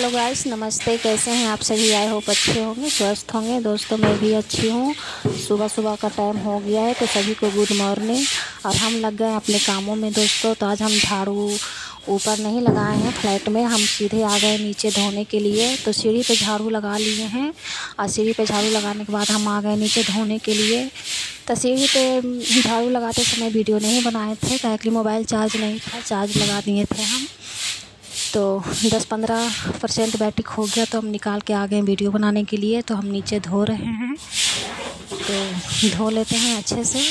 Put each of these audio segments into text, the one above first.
Hello guys, नमस्ते। कैसे हैं आप सभी? आई होप अच्छे होंगे, स्वस्थ होंगे। दोस्तों मैं भी अच्छी हूँ। सुबह सुबह का टाइम हो गया है तो सभी को गुड मॉर्निंग। और हम लग गए अपने कामों में दोस्तों। तो आज हम झाड़ू ऊपर नहीं लगाए हैं फ्लैट में, हम सीधे आ गए नीचे धोने के लिए। तो सीढ़ी पे झाड़ू लगा लिए हैं और सीढ़ी पे झाड़ू लगाने के बाद हम आ गए नीचे धोने के लिए। तो सीढ़ी पे झाड़ू लगाते समय वीडियो नहीं बनाए थे ताकि मोबाइल चार्ज नहीं था, चार्ज लगा दिए थे हम। तो 10-15% बैटरी खो गया तो हम निकाल के आ गए वीडियो बनाने के लिए। तो हम नीचे धो रहे हैं, तो धो लेते हैं अच्छे से।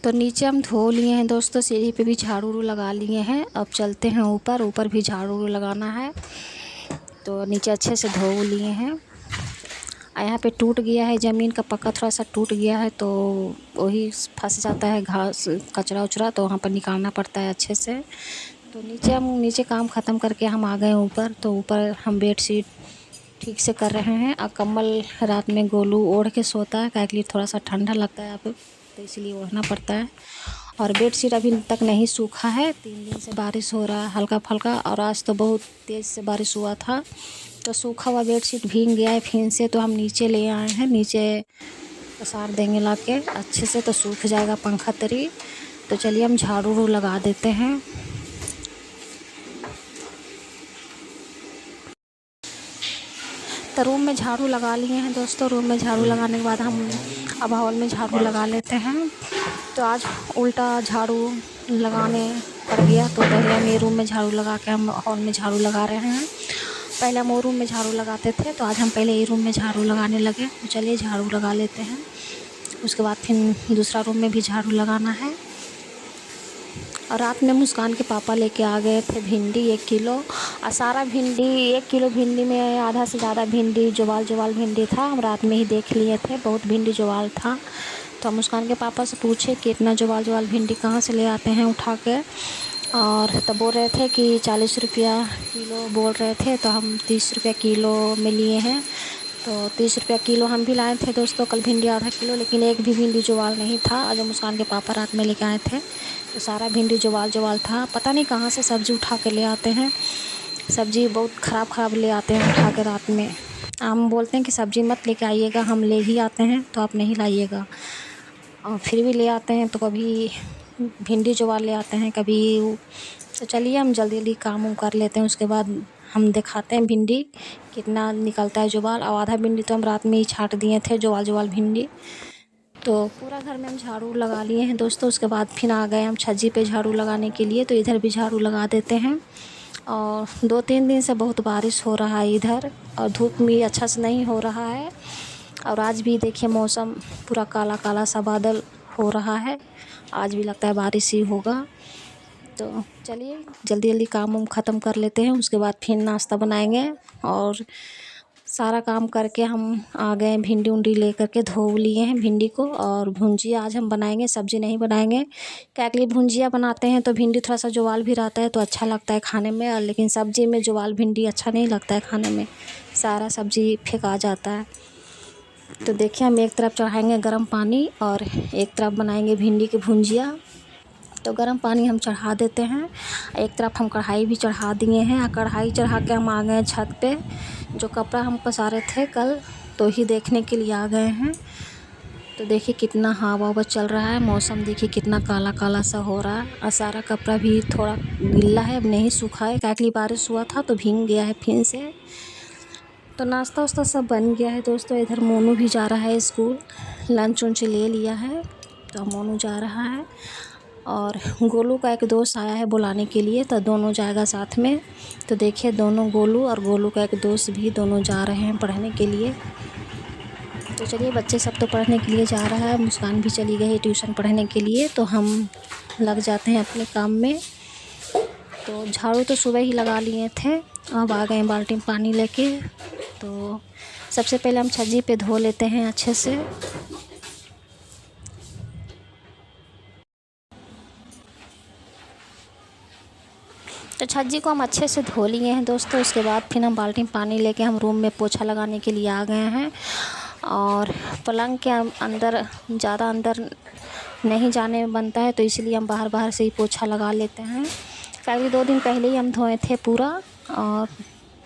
तो नीचे हम धो लिए हैं दोस्तों, सीढ़ी पे भी झाड़ू लगा लिए हैं। अब चलते हैं ऊपर, ऊपर भी झाड़ू लगाना है। तो नीचे अच्छे से धो लिए हैं। यहाँ पे टूट गया है, ज़मीन का पक्का थोड़ा सा टूट गया है तो वही फंस जाता है घास कचरा उचरा, तो वहाँ पर निकालना पड़ता है अच्छे से। तो नीचे काम ख़त्म करके हम आ गए ऊपर। तो ऊपर हम बेडशीट ठीक से कर रहे हैं। और कम्बल रात में गोलू ओढ़ के सोता है, काहे के लिए थोड़ा सा ठंडा लगता है अब, तो इसलिए ओढ़ना पड़ता है। और बेडशीट अभी तक नहीं सूखा है, 3 दिन से बारिश हो रहा है हल्का फल्का, और आज तो बहुत तेज़ से बारिश हुआ था। तो सूखा हुआ बेडशीट भीग गया है फिर से। तो हम नीचे ले आए हैं, नीचे पसार देंगे ला के अच्छे से, तो सूख जाएगा पंखा तरी। तो चलिए हम झाड़ू लगा देते हैं। तो रूम में झाड़ू लगा लिए हैं दोस्तों। रूम में झाड़ू लगाने के बाद हम अब हॉल में झाड़ू लगा लेते हैं। तो आज उल्टा झाड़ू लगाने पड़ गया, तो पहले हम ये रूम में झाड़ू लगा के हम हॉल में झाड़ू लगा रहे हैं। पहले हम वो रूम में झाड़ू लगाते थे, तो आज हम पहले ये रूम में झाड़ू लगाने लगे। तो चलिए झाड़ू लगा लेते हैं। उसके बाद फिर दूसरा रूम में भी झाड़ू लगाना है। और रात में मुस्कान के पापा लेके आ गए थे भिंडी 1 किलो। और सारा भिंडी 1 किलो भिंडी में आधा से ज़्यादा भिंडी जोवाल भिंडी था। हम रात में ही देख लिए थे, बहुत भिंडी जोवाल था। तो हम मुस्कान के पापा से पूछे कि इतना जोवाल भिंडी कहाँ से ले आते हैं उठा के। और तब बोल रहे थे कि 40 रुपया किलो बोल रहे थे। तो हम 30 रुपया किलो में लिए हैं। तो 30 रुपया किलो हम भी लाए थे दोस्तों कल भिंडी आधा किलो, लेकिन एक भी भिंडी जोवाल नहीं था। और जब मुस्कान के पापा रात में लेके आए थे तो सारा भिंडी जोवाल था। पता नहीं कहाँ से सब्ज़ी उठा के ले आते हैं, सब्ज़ी बहुत ख़राब ले आते हैं उठा के रात में। हम बोलते हैं कि सब्ज़ी मत लेके आइएगा, हम ले ही आते हैं तो आप नहीं लाइएगा। और फिर भी ले आते हैं, तो कभी भिंडी जोवाल ले आते हैं कभी। तो चलिए हम जल्दी काम कर लेते हैं, उसके बाद हम दिखाते हैं भिंडी कितना निकलता है जोवाल। और आधा भिंडी तो हम रात में ही छांट दिए थे, जोवाल भिंडी। तो पूरा घर में हम झाड़ू लगा लिए हैं दोस्तों। उसके बाद फिर आ गए हम छज्जी पे झाड़ू लगाने के लिए। तो इधर भी झाड़ू लगा देते हैं। और 2-3 दिन से बहुत बारिश हो रहा है इधर, और धूप भी अच्छा से नहीं हो रहा है। और आज भी देखिए मौसम पूरा काला सा बादल हो रहा है, आज भी लगता है बारिश ही होगा। तो चलिए जल्दी काम ख़त्म कर लेते हैं, उसके बाद फिर नाश्ता बनाएंगे। और सारा काम करके हम आ गए, भिंडी उंडी ले करके धो लिए हैं भिंडी को। और भुंजिया आज हम बनाएंगे, सब्ज़ी नहीं बनाएंगे। क्या के लिए भुंजिया बनाते हैं तो भिंडी थोड़ा सा जोवाल भी रहता है तो अच्छा लगता है खाने में। और लेकिन सब्ज़ी में जोवाल भिंडी अच्छा नहीं लगता है खाने में, सारा सब्ज़ी फेंका जाता है। तो देखिए हम एक तरफ चढ़ाएंगे गर्म पानी और एक तरफ बनाएंगे भिंडी की भुंजिया। तो गर्म पानी हम चढ़ा देते हैं, एक तरफ हम कढ़ाई भी चढ़ा दिए हैं। और कढ़ाई चढ़ा के हम आ गए छत पे। जो कपड़ा हम पसारे थे कल तो ही देखने के लिए आ गए हैं। तो देखिए कितना हवा चल रहा है, मौसम देखिए कितना काला सा हो रहा है। और सारा कपड़ा भी थोड़ा गीला है, अब नहीं सूखा है, काहे के लिए बारिश हुआ था तो भीग गया है फिर से। तो नाश्ता वास्ता सब बन गया है दोस्तों। इधर मोनू भी जा रहा है स्कूल, लंच उंच ले लिया है तो मोनू जा रहा है। और गोलू का एक दोस्त आया है बुलाने के लिए, तो दोनों जाएगा साथ में। तो देखिए दोनों गोलू और गोलू का एक दोस्त भी दोनों जा रहे हैं पढ़ने के लिए। तो चलिए बच्चे सब तो पढ़ने के लिए जा रहा है, मुस्कान भी चली गई है ट्यूशन पढ़ने के लिए। तो हम लग जाते हैं अपने काम में। तो झाड़ू तो सुबह ही लगा लिए थे, अब आ गए बाल्टी में पानी लेके। तो सबसे पहले हम छज्जी पे धो लेते हैं अच्छे से। तो छज्जी को हम अच्छे से धो लिए हैं दोस्तों। उसके बाद फिर हम बाल्टी में पानी लेके हम रूम में पोछा लगाने के लिए आ गए हैं। और पलंग के अंदर ज़्यादा अंदर नहीं जाने बनता है, तो इसलिए हम बाहर बाहर से ही पोछा लगा लेते हैं। करीब 2 दिन पहले ही हम धोए थे पूरा। और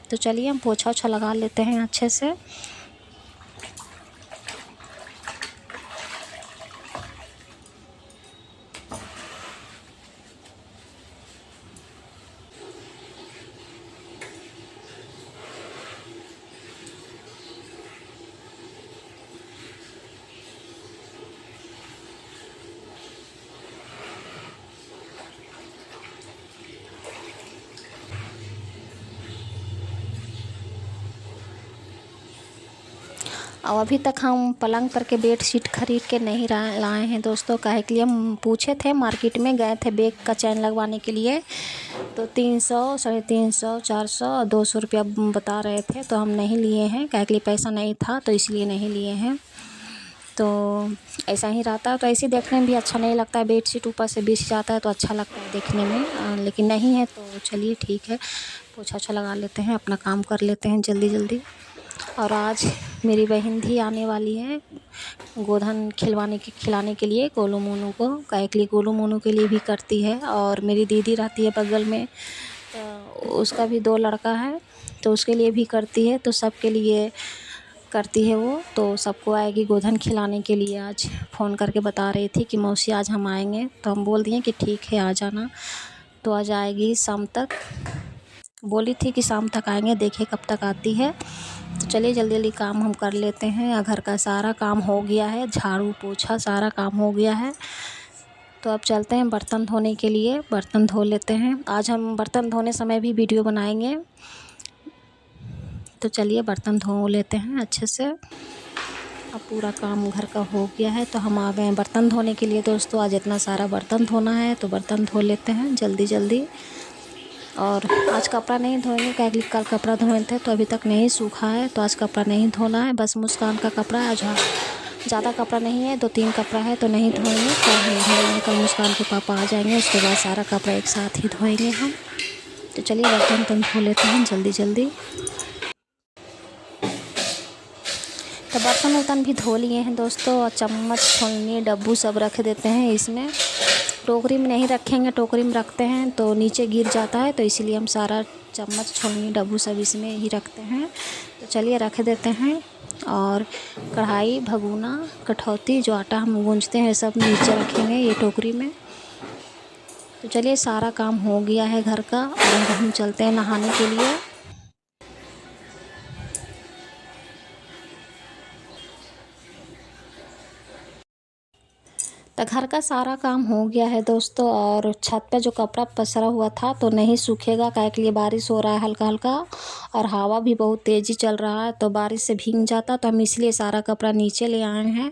तो चलिए हम पोछा ओछा लगा लेते हैं अच्छे से। और अभी तक हम पलंग पर के बेड शीट खरीद के नहीं लाए हैं दोस्तों। काहे के लिए हम पूछे थे, मार्केट में गए थे बैग का चैन लगवाने के लिए, तो 300, 350, 400, 200 रुपया बता रहे थे। तो हम नहीं लिए हैं, काहे के लिए पैसा नहीं था, तो इसलिए नहीं लिए हैं। तो ऐसा ही रहता है, तो ऐसे देखने में भी अच्छा नहीं लगता है। बेड शीट ऊपर से बिछ जाता है तो अच्छा लगता है देखने में, लेकिन नहीं है तो चलिए ठीक है, पोछा ओछा लगा लेते हैं, अपना काम कर लेते हैं जल्दी जल्दी। और आज मेरी बहन भी आने वाली है गोधन खिलाने के लिए गोलू मोनू को। काहे के लिए गोलू मोनू के लिए भी करती है। और मेरी दीदी रहती है बगल में, तो उसका भी 2 लड़का है, तो उसके लिए भी करती है। तो सबके लिए करती है वो। तो सबको आएगी गोधन खिलाने के लिए। आज फ़ोन करके बता रही थी कि मौसी आज हम आएंगे, तो हम बोल दिए कि ठीक है आ जाना। तो आज आएगी शाम तक, बोली थी कि शाम तक आएंगे, देखिए कब तक आती है। तो चलिए जल्दी जल्दी काम हम कर लेते हैं। घर का सारा काम हो गया है, झाड़ू पोछा सारा काम हो गया है। तो अब चलते हैं बर्तन धोने के लिए, बर्तन धो लेते हैं। आज हम बर्तन धोने समय भी वीडियो बनाएंगे। तो चलिए बर्तन धो लेते हैं अच्छे से। अब पूरा काम घर का हो गया है, तो हम आ गए हैं बर्तन धोने के लिए दोस्तों। आज इतना सारा बर्तन धोना है, तो बर्तन धो लेते हैं जल्दी जल्दी। और आज कपड़ा नहीं धोएंगे, क्योंकि कल कपड़ा धोए थे तो अभी तक नहीं सूखा है, तो आज कपड़ा नहीं धोना है। बस मुस्कान का कपड़ा है, आज ज़्यादा कपड़ा नहीं है, 2-3 कपड़ा है, तो नहीं धोएंगे। कल हम धोएंगे, कल मुस्कान के पापा आ जाएंगे, उसके बाद सारा कपड़ा एक साथ ही धोएंगे हम। तो चलिए बर्तन धो लेते हैं जल्दी जल्दी। तो बर्तन वर्तन भी धो लिए हैं दोस्तों। और चम्मच छोलनी डब्बू सब रख देते हैं इसमें। टोकरी में नहीं रखेंगे, टोकरी में रखते हैं तो नीचे गिर जाता है, तो इसीलिए हम सारा चम्मच छोलनी डब्बू सब इसमें ही रखते हैं। तो चलिए रख देते हैं। और कढ़ाई, भगोना, कठौती, जो आटा हम गूंजते हैं, सब नीचे रखेंगे ये टोकरी में। तो चलिए सारा काम हो गया है घर का। और हम चलते हैं नहाने के लिए। तो घर का सारा काम हो गया है दोस्तों। और छत पे जो कपड़ा पसरा हुआ था तो नहीं सूखेगा, काहे के लिए बारिश हो रहा है हल्का हल्का, और हवा भी बहुत तेज़ी चल रहा है, तो बारिश से भीग जाता। तो हम इसलिए सारा कपड़ा नीचे ले आए हैं।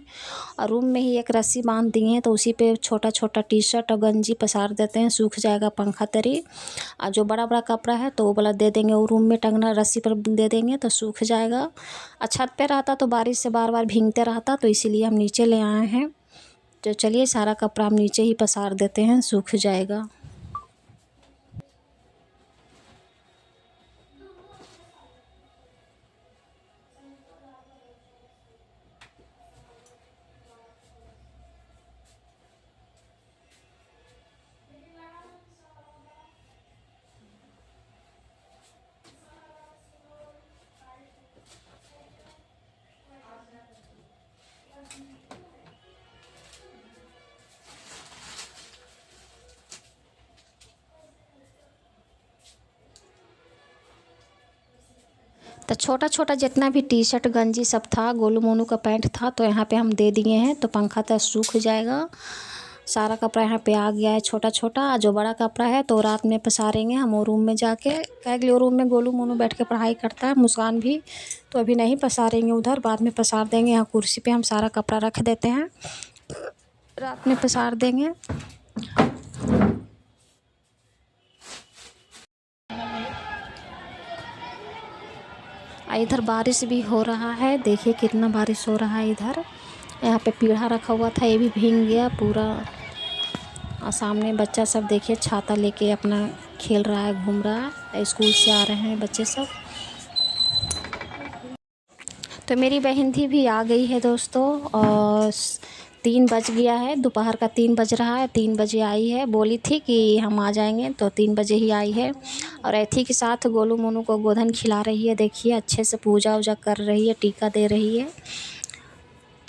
और रूम में ही एक रस्सी बांध दिए हैं, तो उसी पे छोटा छोटा टी-शर्ट और गंजी पसार देते हैं, सूख जाएगा पंखा तरी। और जो बड़ा बड़ा कपड़ा है तो वो वाला दे देंगे, वो रूम में टंगना रस्सी पर दे देंगे तो सूख जाएगा। और छत पे रहता तो बारिश से बार बार भीगते रहता, तो इसीलिए हम नीचे ले आए हैं। तो चलिए सारा कपड़ा हम नीचे ही पसार देते हैं, सूख जाएगा। तो छोटा छोटा जितना भी टी शर्ट गंजी सब था, गोलू मोनू का पैंट था, तो यहाँ पे हम दे दिए हैं, तो पंखा तक सूख जाएगा। सारा कपड़ा यहाँ पे आ गया है छोटा छोटा। जो बड़ा कपड़ा है तो रात में पसारेंगे हम वो रूम में जाके, क्या कि रूम में गोलू मोनू बैठ के पढ़ाई करता है, मुस्कान भी। तो अभी नहीं पसारेंगे उधर, बाद में पसार देंगे। यहाँ कुर्सी पे हम सारा कपड़ा रख देते हैं, रात में पसार देंगे। इधर बारिश भी हो रहा है, देखिए कितना बारिश हो रहा है इधर। यहाँ पे पीढ़ा रखा हुआ था, ये भी भीग गया पूरा। और सामने बच्चा सब देखिए छाता लेके अपना खेल रहा है, घूम रहा है। स्कूल से आ रहे हैं बच्चे सब। तो मेरी बहन थी भी आ गई है दोस्तों, और 3 बज गया है, दोपहर का 3 बज रहा है। 3 बजे आई है, बोली थी कि हम आ जाएंगे, तो 3 बजे ही आई है। और एथी के साथ गोलू मोनू को गोधन खिला रही है, देखिए अच्छे से पूजा वूजा कर रही है, टीका दे रही है।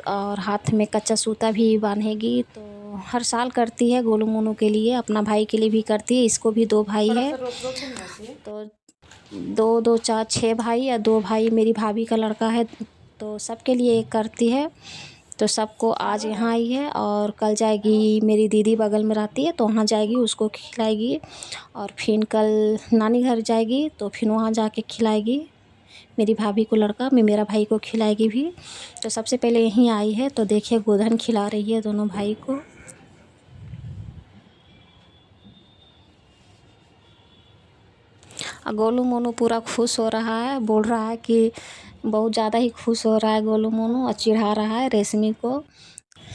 और हाथ में कच्चा सूता भी बांधेगी। तो हर साल करती है गोलू मोनू के लिए, अपना भाई के लिए भी करती है। इसको भी 2 भाई है, तो 2 2 4 6 भाई, या 2 भाई मेरी भाभी का लड़का है, तो सबके लिए एक करती है। तो सबको आज यहाँ आई है, और कल जाएगी। मेरी दीदी बगल में रहती है, तो वहाँ जाएगी, उसको खिलाएगी। और फिर कल नानी घर जाएगी, तो फिर वहाँ जाके खिलाएगी मेरी भाभी को लड़का, मेरा भाई को खिलाएगी भी। तो सबसे पहले यहीं आई है, तो देखिए गोधन खिला रही है दोनों भाई को। गोलू मोनू पूरा खुश हो रहा है, बोल रहा है कि बहुत ज़्यादा ही खुश हो रहा है गोलू मोनू, और चिढ़ा रहा है रेशमी को।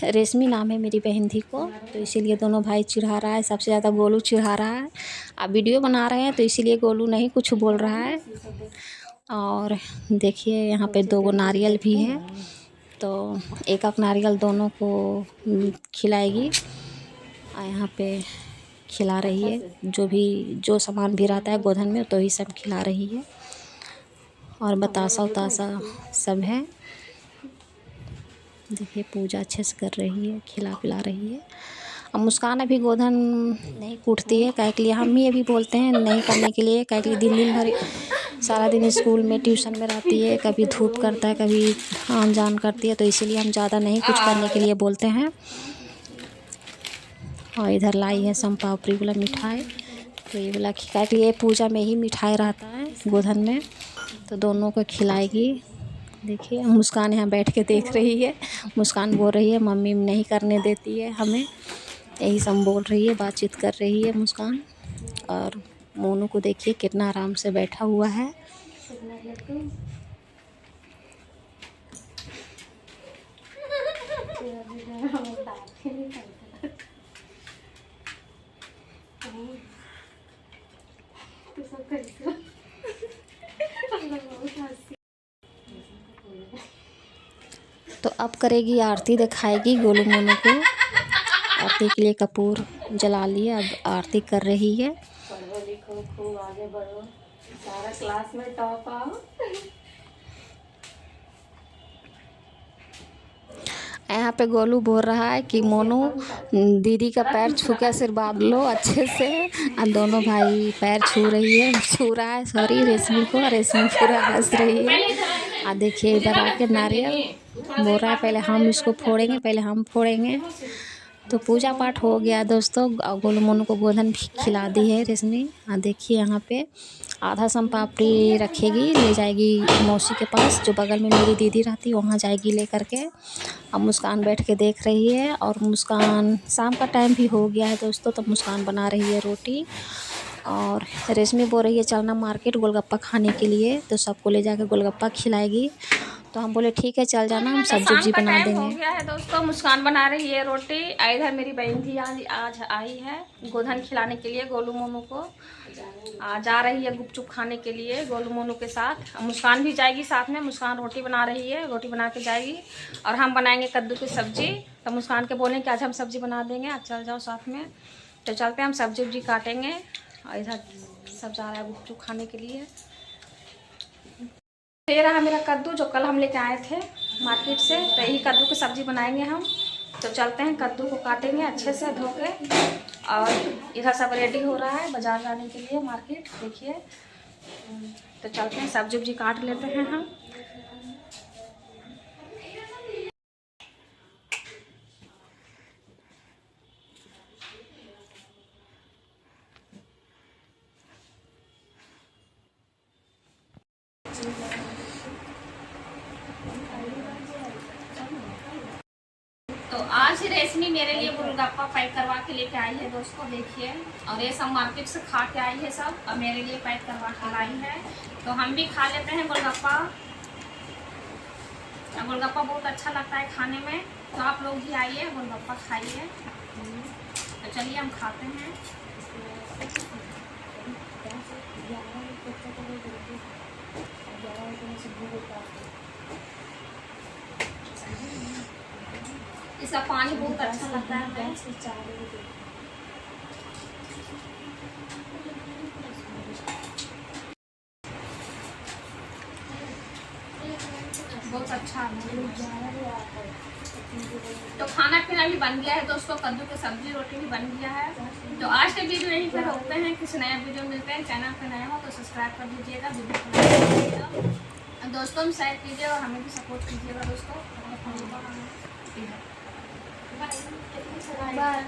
रेशमी नाम है मेरी बहन धी को, तो इसीलिए दोनों भाई चिढ़ा रहा है। सबसे ज़्यादा गोलू चिढ़ा रहा है। अब वीडियो बना रहे हैं, तो इसीलिए गोलू नहीं कुछ बोल रहा है। और देखिए यहाँ पे 2 नारियल भी है, तो एक नारियल दोनों को खिलाएगी। और यहाँ पे खिला रही है, जो सामान भी रहता है गोधन में, तो ही सब खिला रही है। और बतासा उतासा सब है। देखिए पूजा अच्छे से कर रही है, खिला पिला रही है। अब मुस्कान अभी गोधन नहीं कूटती है, काहे के लिए हम ही अभी बोलते हैं नहीं करने के लिए, काहे के लिए दिन भर सारा दिन स्कूल में ट्यूशन में रहती है, कभी धूप करता है, कभी आन जान करती है, तो इसीलिए हम ज़्यादा नहीं कुछ करने के लिए बोलते हैं। और इधर लाई है संपापड़ी वाला मिठाई, तो ये वाला काहे के लिए पूजा में ही मिठाई रहता है गोधन में, तो दोनों को खिलाएगी। देखिए मुस्कान यहाँ बैठ के देख रही है। मुस्कान बोल रही है मम्मी नहीं करने देती है हमें, यही सब बोल रही है, बातचीत कर रही है मुस्कान। और मोनू को देखिए कितना आराम से बैठा हुआ है। तो अब करेगी आरती, दिखाएगी गोलू मोनू को। आरती के लिए कपूर जला लिए, अब आरती कर रही है। पढ़ो लिखो खूब आगे बढ़ो, सारा क्लास में टॉप आओ। यहाँ पे गोलू बोल रहा है कि मोनू दीदी का पैर छू के आशीर्वाद लो अच्छे से। और दोनों भाई पैर छू रहा है सॉरी रेशमी को, रेशमी पूरा हंस रही है। और देखिए इधर आके नारियल बोल रहा है पहले हम इसको फोड़ेंगे, पहले हम फोड़ेंगे। तो पूजा पाठ हो गया दोस्तों, गोलू मोनू को गोधन भी खिला दी है रेशमी। देखिए यहाँ पे आधा सम पापड़ी रखेगी, ले जाएगी मौसी के पास, जो बगल में मेरी दीदी रहती है वहाँ जाएगी ले करके। अब मुस्कान बैठ के देख रही है। और मुस्कान शाम का टाइम भी हो गया है दोस्तों, तो मुस्कान बना रही है रोटी। और रेशमी बोल रही है चलना मार्केट गोलगप्पा खाने के लिए, तो सबको ले जाकर गोलगप्पा खिलाएगी। तो हम बोले ठीक है चल जाना, हम सब्जी उब्जी बना देंगे। हो गया है दोस्तों, मुस्कान बना रही है रोटी। इधर मेरी बहन थी आज आई है गोधन खिलाने के लिए गोलू मोनू को। जा रही है गुपचुप खाने के लिए गोलू मोनू के साथ। मुस्कान भी जाएगी साथ में। मुस्कान रोटी बना रही है, रोटी बना के जाएगी। और हम बनाएंगे कद्दू की सब्जी। तो मुस्कान के बोलें कि आज हम सब्जी बना देंगे, आज चल जाओ साथ में। तो चलते हैं, हम सब्जी उब्जी काटेंगे। और इधर सब जा रहा है गुपचुप खाने के लिए। ये रहा मेरा कद्दू जो कल हम लेके आए थे मार्केट से, तो यही कद्दू की सब्ज़ी बनाएंगे हम। तो चलते हैं, कद्दू को काटेंगे अच्छे से धो के। और इधर सब रेडी हो रहा है बाज़ार जाने के लिए मार्केट, देखिए। तो चलते हैं, सब्जी उब्जी काट लेते हैं हम। तो आज सी रेशमी मेरे लिए गोलगप्पा पैक करवा के लेके आई है दोस्तों, देखिए। और ये सब मार्केट से खा के आई है सब, और मेरे लिए पैक करवा के लाई है। तो हम भी खा लेते हैं गोलगप्पा। गोलगप्पा बहुत अच्छा लगता है खाने में, तो आप लोग भी आइए गोलगप्पा खाइए। तो चलिए हम खाते हैं। इसका पानी बहुत अच्छा लगता है, बहुत अच्छा है। तो खाना पीना भी बन गया है दोस्तों, कद्दू की सब्जी रोटी भी बन गया है। तो आज के वीडियो यहीं पे रोकते हैं, किसी नया वीडियो मिलते हैं। चैनल पे नया हो तो सब्सक्राइब कर दीजिएगा, वीडियो को लाइक कीजिएगा, दोस्तों में शेयर कीजिए और हमें भी सपोर्ट कीजिएगा दोस्तों। बाय।